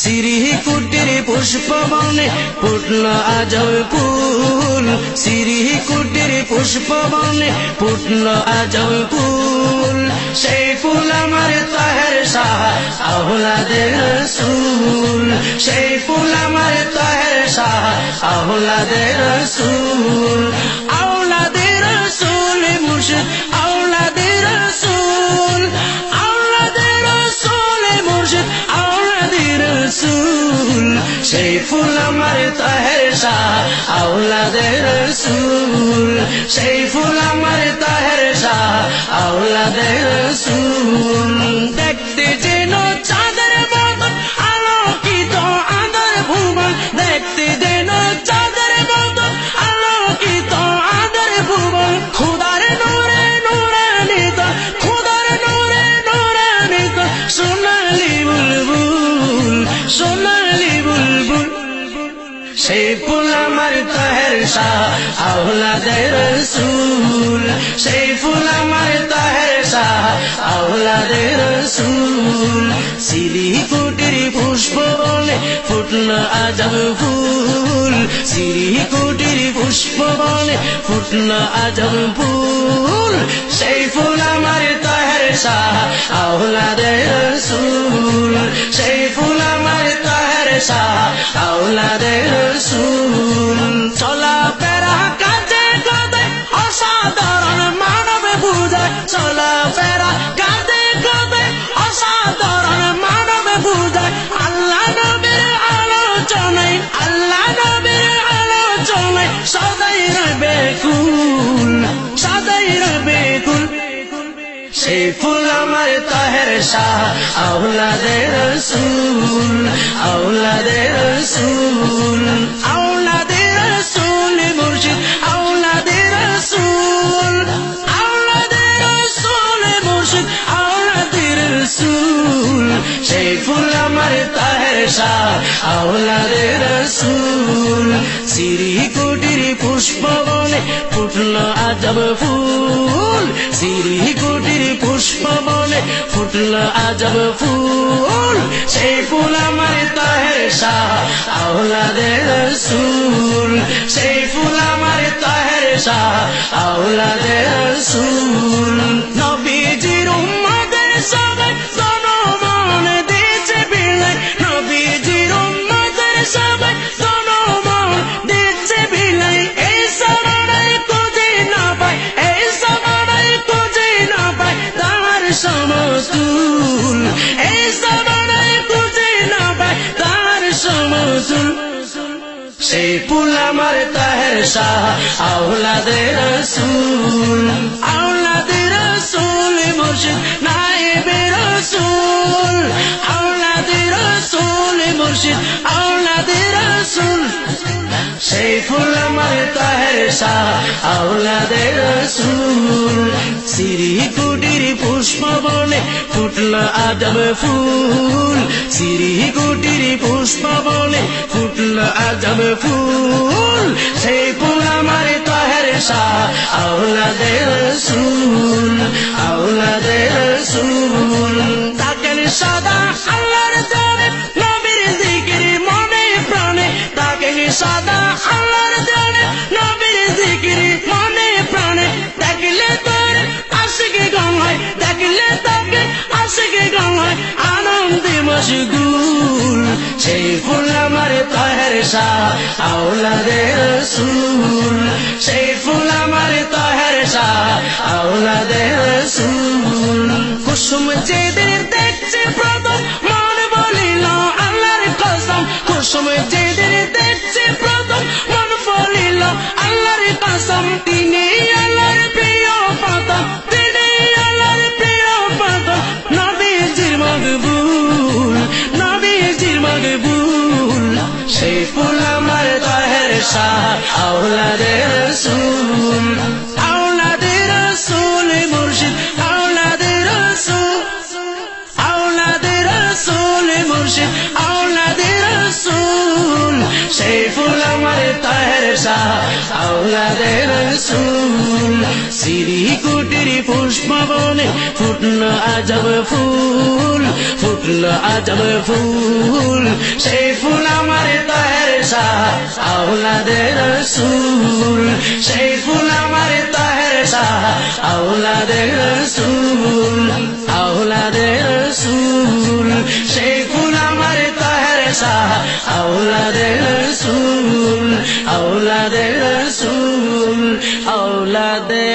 সিরি কুটির পুষ্প বনে ফুটল আজব ফুল, সিরি কুটির পুষ্প বনে ফুটল আজব ফুল। সেই ফুল আমার তাহের শাহ আওলাদে রসূল, সেই ফুল আমার তাহের শাহ আওলাদে রসূল। আওলাদে রসূল মুর্শিদ আওলাদে রসূল, আওলাদে রসূল মুর্শিদ আওলাদে রসূল। সেই ফুল আমার তাহের শাহ আওলাদে রসূল, সেই ফুল আমার তাহের শাহ আওলাদে রসূল। দেখতে যেন চাঁদের মতন আলোকিত আঁধার ভুবন, দেখতে যেন চাঁদের মতন আলোকিত আঁধার ভুবন। খোদার নূরে নূরান্বিত, খোদার নূরে নূরান্বিত সোনালি বুলবুল, সোনালি বুলবুল। সেই ফুল আমার তাহের শাহ আওলাদে রসূল, সেই ফুল আমার তাহের শাহ আওলাদে রসূল। সিরি কুটির পুষ্প বনে ফুটল আজব ফুল, সিরি কুটির পুষ্প বনে ফুটল আজব ফুল। সেই ফুল আমার তাহের শাহ আওলাদে রসূল, সেই ফুল আমার তাহের শাহ আওলাদে রসূল। চলা ফেরা কাজে কাজে অসাধারণ মানব বুঝায়, চলা ফেরা কাজে কাজে অসাধারণ মানব বুঝায়। আল্লাহ নবীর আলোচনায়, আল্লাহ নবীর আলোচনায় সদাই রবে কুল, সদাই রবে কুল। সেই ফুল আমার তাহের শাহ আওলাদে রসূল, আওলাদে রসূল, আওলাদে রসূল মুর্শিদ আওলাদে রসূল, আওলাদে রসূল মুর্শিদ আওলাদে রসূল। সেই ফুল আমার তাহের শাহ আওলাদে রসূল। সিরি কুটির পুষ্প বনে ফুটল আজব ফুল, সিরি কুটির পুষ্প বনে ফুটল আজব ফুল। সেই ফুল আমার তাহের শাহ আওলাদে রসূল, সেই ফুল আমার তাহের শাহ আওলাদে রসূল। নবীজির উম্মতের সবাই জনমন দিয়েছে বিলাই, নবীজির উম্মতের সবাই জনমন দিয়েছে বিলাই। এই সবাই খুঁজে না পায়, এই সবাই খুঁজে না পায় তার সমতুল, এই সবাই খুঁজে না পায় তার সমতুল। সেই ফুল আমার তাহের শাহ আওলাদে রসূল, আওলাদে রসূল মুর্শিদ নায়েবে রসূল, আওলাদে রসূল মুর্শিদ আওলাদে রসূল। সেই ফুল আমার তাহের শাহ আওলাদে রসূল। সিরি কুটির পুষ্প বনে ফুটল আজব ফুল, সিরি কুটির পুষ্প বনে ফুটল আজব ফুল। সেই ফুল আমার তাহের শাহ আওলাদে রসূল, আওলাদে রসূল। তাকেন সদা আল্লাহর জানে নবীর জিকির মনে প্রাণে, তাকেন সদা আল্লাহর জানে নবীর জিকির মনে প্রাণে। দেখলে তোর আশিকে গান হয়, দেখলে তাকে আশিকে গান হয় আনন্দে মশগুল। সেই ফুল আমার তাহের শাহ আওলাদে রসূল, সেই ফুল আমার তাহের শাহ আওলাদে রসূল। কুসুম যেদিন দেখছে প্রথম মন বলিল আল্লাহর কসম, কুসুম যেদিন দেখছে প্রথম মন বলিল আল্লাহর কসম। তিনি আল্লাহর প্রিয় পাতা, তিনি আল্লাহর প্রিয় পাতা, নবীজির মকবুল, নবীজির মকবুল। সেই ফুল আমার তাহের শাহ আওলাদে রসূল, আওলাদে রসূল মুর্শিদ আওলাদে রসূল, আওলাদে রসূল মুর্শিদ আওলাদে রসূল। সেই ফুল আমার তাহের শাহ আওলাদে রসূল। সিরি কুটির পুষ্পবনে ফুটলো আজব ফুল, ফুটলো আজব ফুল, সেই ফুল আমার তহের শাহ আওলাদে রসুল, সেই ফুল আমার তহের শাহ আওলাদে রসুল, আওলাদে রসুল, সেই ফুল আমার তহের শাহ আওলাদে রসুল, আওলাদে রসুল, আওলাদে